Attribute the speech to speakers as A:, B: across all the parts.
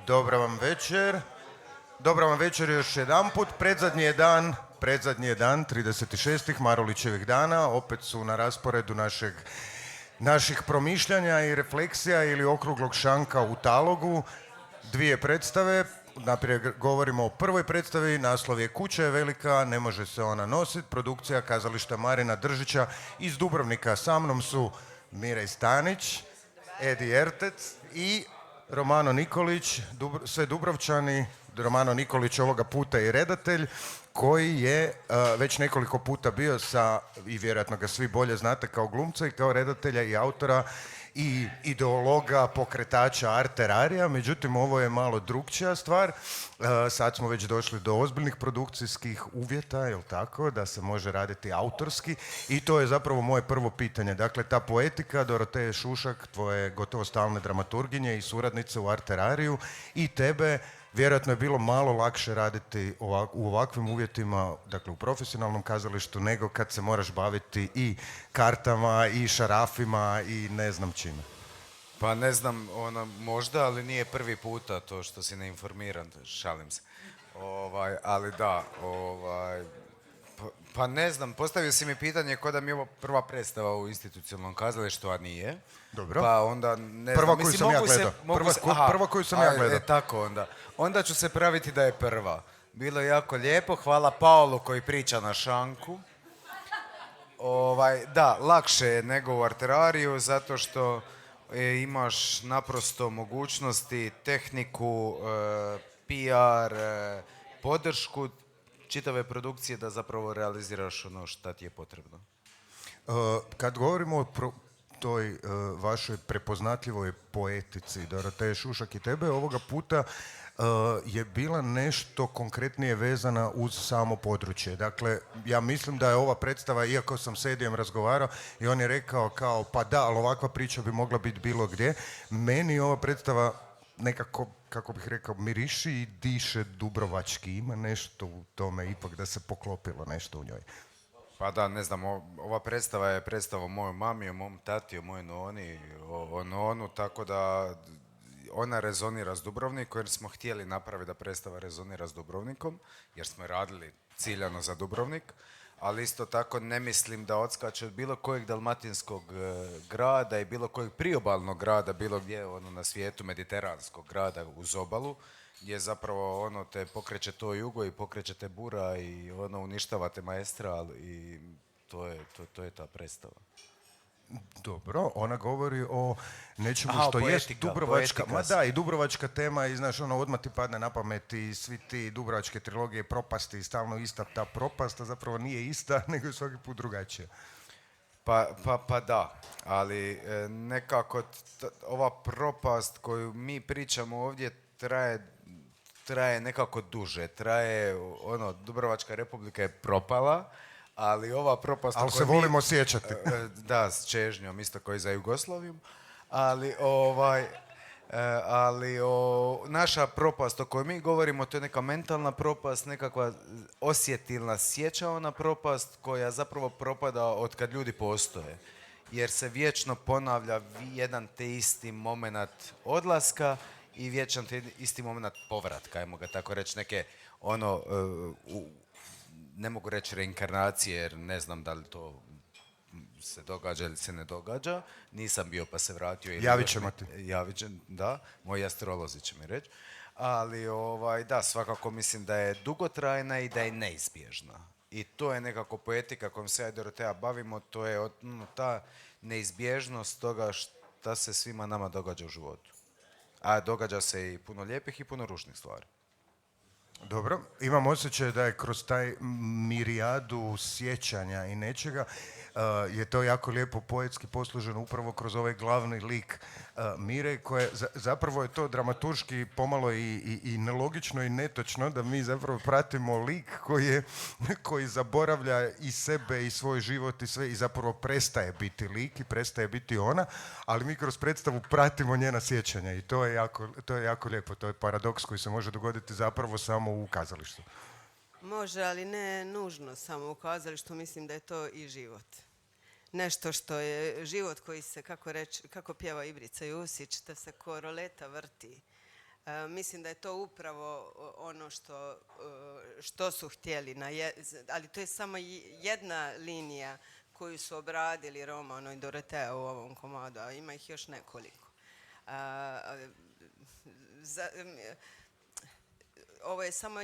A: Dobra vam večer. Dobra vam večer još jedanput. Predzadnji je dan 36. Marulićevih dana. Opet su na rasporedu naših promišljanja i refleksija ili okruglog šanka u talogu. Dvije predstave. Naprijed govorimo o prvoj predstavi. Naslov je Kuća je velika, ne može se ona nositi. Produkcija kazališta Marina Držića iz Dubrovnika. Sa mnom su Mirej Stanić, Edi Ertec i Romano Nikolić, sve Dubrovčani. Romano Nikolić ovoga puta je redatelj koji je već nekoliko puta bio i vjerojatno ga svi bolje znate kao glumca i kao redatelja i autora i ideologa, pokretača Arterarija. Međutim, ovo je malo drukčija stvar. Sad smo već došli do ozbiljnih produkcijskih uvjeta, jel tako, da se može raditi autorski i to je zapravo moje prvo pitanje. Dakle, ta poetika Doroteje Šušak, tvoje gotovo stalne dramaturginje i suradnice u Arterariju i tebe, vjerojatno je bilo malo lakše raditi u ovakvim uvjetima, dakle u profesionalnom kazalištu, nego kad se moraš baviti i kartama, i šarafima, i ne znam čime.
B: Pa ne znam, možda, ali nije prvi puta to što si neinformiran, šalim se. Ali da, pa ne znam, postavio si mi pitanje ko da mi je ovo prva predstava u institucionalnom kazalištu, a nije.
A: Dobro.
B: Pa onda ne
A: prva
B: znam,
A: koju
B: mislim,
A: sam ja gledao. Prva koju sam ja gledao.
B: Tako onda. Onda ću se praviti da je prva. Bilo je jako lijepo, hvala Paolu koji priča na šanku. Da, lakše je nego u Arterariju zato što imaš naprosto mogućnosti, tehniku, PR, podršku čitave produkcije da zapravo realiziraš ono što ti je potrebno.
A: Kad govorimo o toj vašoj prepoznatljivoj poetici Doroteje Šušak i tebe, ovoga puta je bila nešto konkretnije vezana uz samo područje. Dakle, ja mislim da je ova predstava, iako sam s Edijem razgovarao i on je rekao kao, pa da, ali ovakva priča bi mogla biti bilo gdje. Meni ova predstava nekako, kako bih rekao, miriši i diše dubrovački. Ima nešto u tome ipak da se poklopilo nešto u njoj.
B: Pa da, ne znam, ova predstava je predstava o mojoj mami, o mom tati, o mojoj noni, o nonu, tako da ona rezonira s Dubrovnikom jer smo htjeli napraviti da predstava rezonira s Dubrovnikom, jer smo radili ciljano za Dubrovnik, ali isto tako ne mislim da odskače od bilo kojeg dalmatinskog grada i bilo kojeg priobalnog grada, bilo gdje na svijetu, mediteranskog grada uz obalu, gdje zapravo te pokreće to jugo i pokreće te bura i uništavate maestra i to je ta predstava.
A: Dobro, ona govori o nečemu što jest dubrovačka, ma da, i dubrovačka tema i znaš, odmah ti padne na pamet i svi ti dubrovačke trilogije propasti i stalno ista ta propast, a zapravo nije ista, nego je svaki put drugačija.
B: Pa da, ali nekako ova propast koju mi pričamo ovdje traje nekako duže, Dubrovačka republika je propala, ali ova propast...
A: Ali se volimo sjećati.
B: Da, s čežnjom, isto koji za Jugoslavijom. Ali naša propast o kojoj mi govorimo, to je neka mentalna propast, nekakva osjetilna sjećaona propast koja zapravo propada od kad ljudi postoje. Jer se vječno ponavlja jedan te isti moment odlaska i vječan te isti moment povratka, ajmo ga tako reći, neke ne mogu reći reinkarnacije jer ne znam da li to se događa ili se ne događa. Nisam bio pa se vratio.
A: Javit ćemo ti.
B: Javit će, da. Moji astrolozi će mi reći. Ali da, svakako mislim da je dugotrajna i da je neizbježna. I to je nekako poetika kojom se ja i Doroteja bavimo. To je ta neizbježnost toga šta se svima nama događa u životu. A događa se i puno lijepih i puno ružnih stvari.
A: Dobro, imam osjećaj da je kroz taj mirijadu sjećanja i nečega je to jako lijepo poetski posluženo upravo kroz ovaj glavni lik Mire, koje zapravo je to dramaturški pomalo i nelogično i netočno da mi zapravo pratimo lik koji zaboravlja i sebe i svoj život i sve i zapravo prestaje biti lik i prestaje biti ona, ali mi kroz predstavu pratimo njena sjećanja i to je jako lijepo, to je paradoks koji se može dogoditi zapravo samo u kazalištu.
C: Može, ali ne nužno samo u kazalištu, mislim da je to i život. Nešto što je život koji se, kako pjeva Ibrica Jusić, da se ko roleta vrti. Mislim da je to upravo ono što su htjeli, ali to je samo jedna linija koju su obradili Romano i Dorotea u ovom komadu, a ima ih još nekoliko. Ovo je samo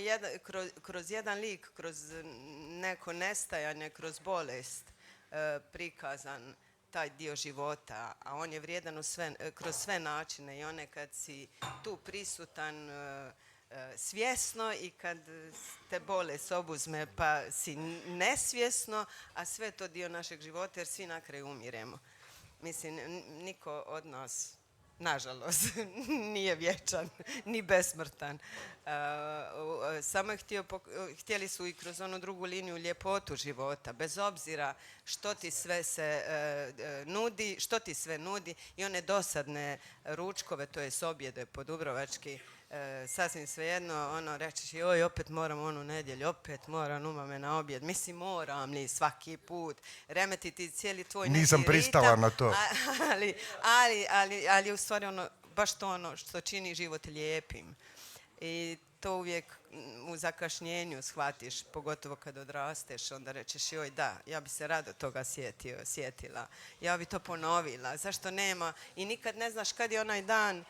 C: kroz jedan lik, kroz neko nestajanje, kroz bolest prikazan taj dio života, a on je vrijedan kroz sve načine i one kad si tu prisutan svjesno i kad te bolest obuzme pa si nesvjesno, a sve to dio našeg života jer svi na kraju umiremo. Mislim, niko od nas, nažalost, nije vječan, ni besmrtan. Samo htjeli su i kroz onu drugu liniju ljepotu života, bez obzira što ti sve se nudi, što ti sve nudi i one dosadne ručkove, to je objede po dubrovački, sasvim svejedno, ono, rećeš joj, opet moram onu nedjelju, opet moram umame na objed. Mislim, moram li svaki put remetiti cijeli tvoj neki ritam.
A: Nisam pristala na to.
C: Ali u stvari baš to ono što čini život lijepim. I to uvijek u zakašnjenju shvatiš, pogotovo kad odrasteš, onda rečeš joj da, ja bi se rado toga sjetila. Ja bi to ponovila. Zašto nema? I nikad ne znaš kad je onaj dan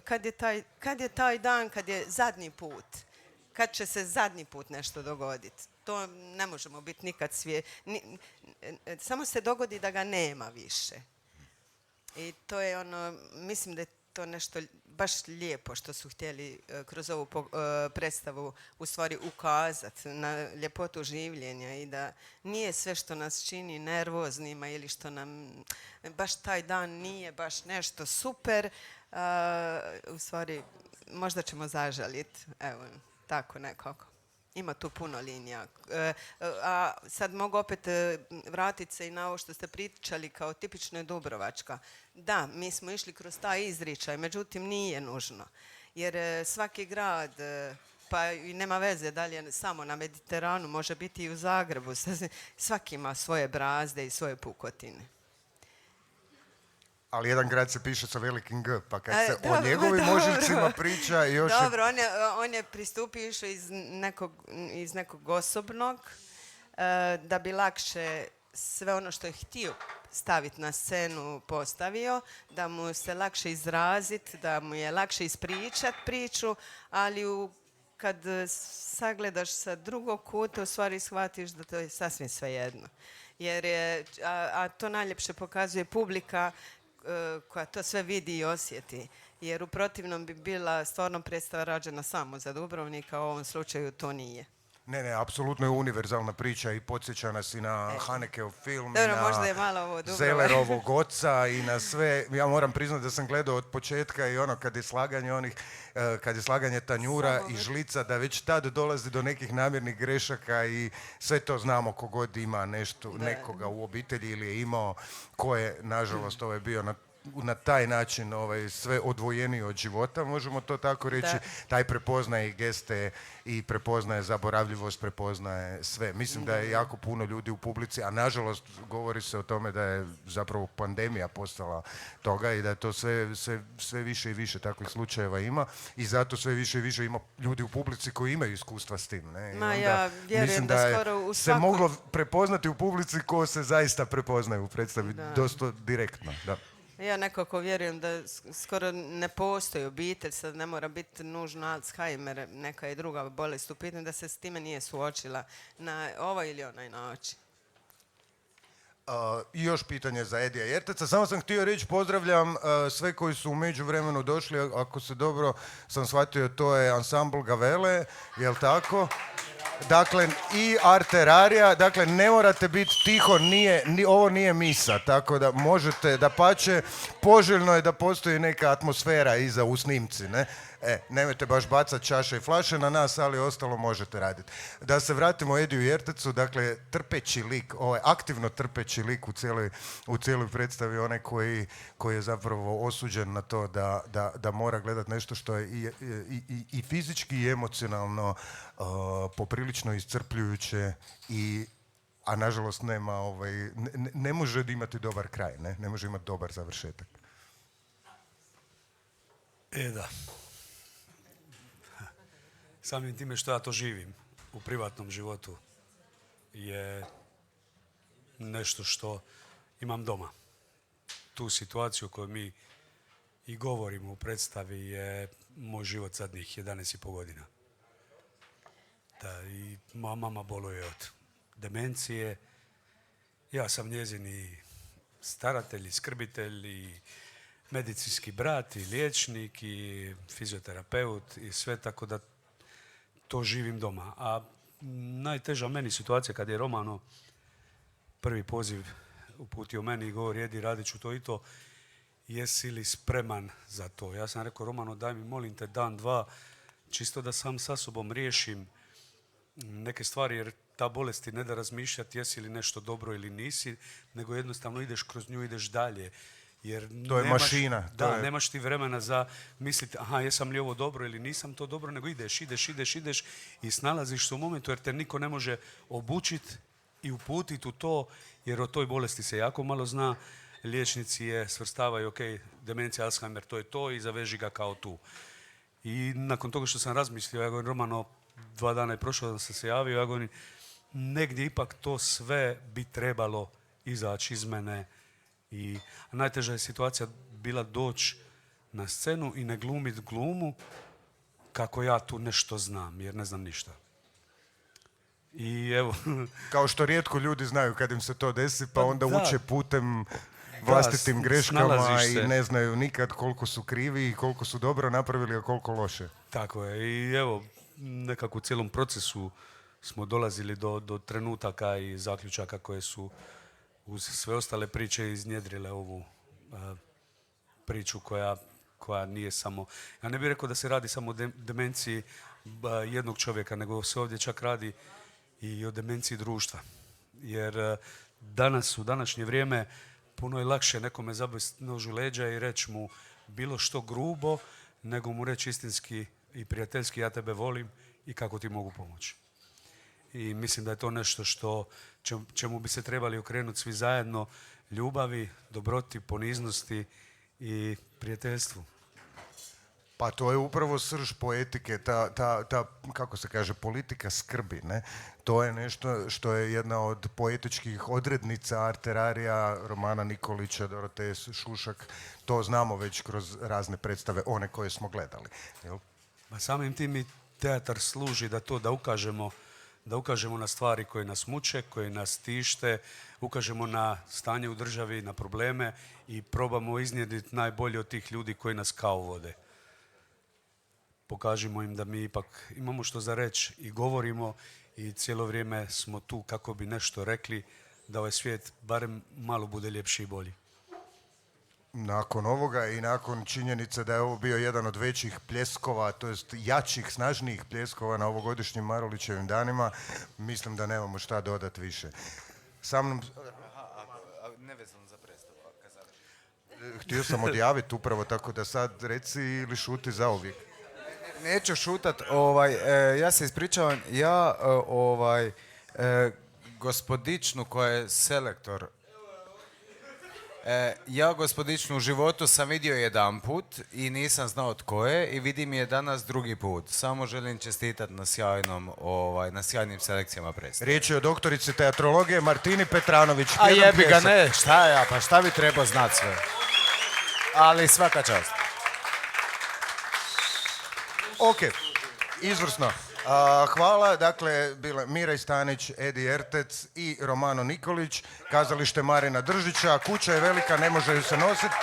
C: kad je taj dan kad je zadnji put, kad će se zadnji put nešto dogoditi. To ne možemo biti nikad samo se dogodi da ga nema više. I to je mislim da je to nešto baš lijepo što su htjeli kroz ovu predstavu u stvari ukazati na ljepotu življenja i da nije sve što nas čini nervoznima ili što nam baš taj dan nije baš nešto super, u stvari možda ćemo zažaliti, evo, tako nekako. Ima tu puno linija. A sad mogu opet vratiti se i na ovo što ste pričali kao tipično je Dubrovačka. Da, mi smo išli kroz taj izričaj, međutim nije nužno. Jer svaki grad, pa i nema veze da li je samo na Mediteranu, može biti i u Zagrebu. Svaki ima svoje brazde i svoje pukotine.
A: Ali jedan grad se piše sa velikim G, pa kad se o njegovim ožiljcima priča još...
C: Dobro, on je pristupio išao iz nekog osobnog, da bi lakše sve ono što je htio staviti na scenu postavio, da mu se lakše izraziti, da mu je lakše ispričati priču, ali kad sagledaš sa drugog kuta, u stvari shvatiš da to je sasvim svejedno. A to najljepše pokazuje publika koja to sve vidi i osjeti. Jer u protivnom bi bila stvarno predstava rađena samo za Dubrovnika, a u ovom slučaju to nije.
A: Ne, apsolutno je univerzalna priča i podsjeća nas i na Hanekeov film,
C: dobro,
A: i na Zellerovog oca i na sve. Ja moram priznati da sam gledao od početka i kad je slaganje tanjura i žlica, da već tad dolazi do nekih namjernih grešaka i sve to znamo kogod ima nekoga u obitelji ili je imao, ko je, nažalost, bio na taj način sve odvojeniji od života, možemo to tako reći. Taj prepoznaje i geste i prepoznaje zaboravljivost, prepoznaje sve. Mislim da je jako puno ljudi u publici, a nažalost govori se o tome da je zapravo pandemija postala toga i da je to sve više i više takvih slučajeva ima i zato sve više i više ima ljudi u publici koji imaju iskustva s tim. Ne?
C: Ja vjerujem da skoro u
A: se moglo prepoznati u publici ko se zaista prepoznaje u predstavi dosta direktno. Da.
C: Ja nekako vjerujem da skoro ne postoji obitelj, sad ne mora biti nužno Alzheimer, neka je druga bolest u pitanju, da se s time nije suočila na ovaj ili onaj način.
A: I još pitanje za Edija Jerteca. Samo sam htio reći, pozdravljam sve koji su u međuvremenu došli, ako se dobro sam shvatio, to je ansambl Gavele, jel tako? Dakle, i Arteraria, dakle, ne morate biti tiho, ovo nije misa, tako da možete, dapače, poželjno je da postoji neka atmosfera iza u snimci, ne? Nemojte baš bacati čaše i flaše na nas, ali ostalo možete raditi. Da se vratimo Ediju Jertecu, dakle, trpeći lik, aktivno trpeći lik u cijeloj predstavi, onaj koji je zapravo osuđen na to da mora gledati nešto što je i fizički i emocionalno poprilično iscrpljujuće a nažalost ne može imati dobar kraj, ne može imati dobar završetak.
D: Da. Samim time što ja to živim u privatnom životu je nešto što imam doma. Tu situaciju koju mi i govorimo u predstavi je moj život zadnjih 11,5 godina. Da, i moja mama boluje od demencije. Ja sam njezin i staratelj i skrbitelj i medicinski brat i liječnik i fizioterapeut i sve, tako da to živim doma. A najteža meni situacija kad je Romano prvi poziv uputio meni i govori: Edi, radit ću to i to, jesi li spreman za to? Ja sam rekao: Romano, daj mi molim te dan, dva, čisto da sam sa sobom riješim neke stvari, jer ta bolest ti ne da razmišljati jesi li nešto dobro ili nisi, nego jednostavno ideš kroz nju, ideš dalje. Jer
A: To je mašina.
D: Nemaš ti vremena za misliti aha, jesam li ovo dobro ili nisam to dobro, nego ideš i snalaziš se u momentu, jer te niko ne može obučiti i uputiti u to, jer o toj bolesti se jako malo zna. Liječnici je svrstavaju, ok, demencija, Alzheimer, to je to i zaveži ga kao tu. I nakon toga što sam razmislio, ja govorim: Romano, 2 dana je prošlo da sam se javio, ja govorim, negdje ipak to sve bi trebalo izaći iz mene. I najteža je situacija bila doći na scenu i ne glumiti glumu kako ja tu nešto znam, jer ne znam ništa. I evo...
A: Kao što rijetko ljudi znaju kad im se to desi, pa onda
D: da.
A: uče putem vlastitim greškama
D: snalaziš
A: i
D: se.
A: ne znaju nikad koliko su krivi i koliko su dobro napravili, a koliko loše.
D: Tako je. I evo, nekako u cijelom procesu smo dolazili do trenutaka i zaključaka koje su uz sve ostale priče iznjedrile ovu priču koja nije samo... Ja ne bih rekao da se radi samo o demenciji jednog čovjeka, nego se ovdje čak radi i o demenciji društva. Jer danas, u današnje vrijeme, puno je lakše nekome zabiti nož u leđa i reći mu bilo što grubo, nego mu reći istinski i prijateljski: ja tebe volim i kako ti mogu pomoći. I mislim da je to nešto čemu bi se trebali okrenuti svi zajedno: ljubavi, dobroti, poniznosti i prijateljstvu.
A: Pa to je upravo srž poetike, ta kako se kaže, politika skrbi, ne? To je nešto što je jedna od poetičkih odrednica Arterarija, Romana Nikolića, Doroteje Šušak. To znamo već kroz razne predstave, one koje smo gledali. Jel?
D: Ma samim tim i teatar služi da ukažemo na stvari koje nas muče, koje nas tište, ukažemo na stanje u državi, na probleme i probamo iznjedriti najbolje od tih ljudi koji nas kao vode. Pokažimo im da mi ipak imamo što za reći i govorimo i cijelo vrijeme smo tu kako bi nešto rekli, da ovaj svijet barem malo bude ljepši i bolji.
A: Nakon ovoga i nakon činjenice da je ovo bio jedan od većih pljeskova, to jest jačih, snažnijih pljeskova na ovogodišnjim Marulićevim danima, mislim da nemamo šta dodati više. Sa mnom...
B: Nevezano za predstavu.
A: Htio sam odjaviti upravo, tako da sad reci ili šuti zauvijek.
B: Neću šutat, ja se ispričavam, gospodičnu koja je selektor, ja gospodičnu u životu sam vidio jedanput i nisam znao tko je i vidim je danas drugi put. Samo želim čestitati na sjajnim selekcijama predstave.
A: Riječ je o doktorici teatrologije Martini Petranović.
B: A
A: Jedan
B: jebi ga,
A: pljesak.
B: ne, šta bi trebao znat sve? Ali svaka čast.
A: Ok, izvrsno. Hvala, dakle, bile Mira Stanić, Edi Ertec i Romano Nikolić, kazalište Marina Držića. Kuća je velika, ne može ju se nositi.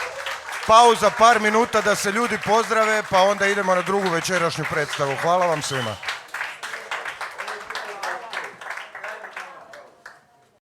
A: Pauza par minuta da se ljudi pozdrave, pa onda idemo na drugu večerašnju predstavu. Hvala vam svima.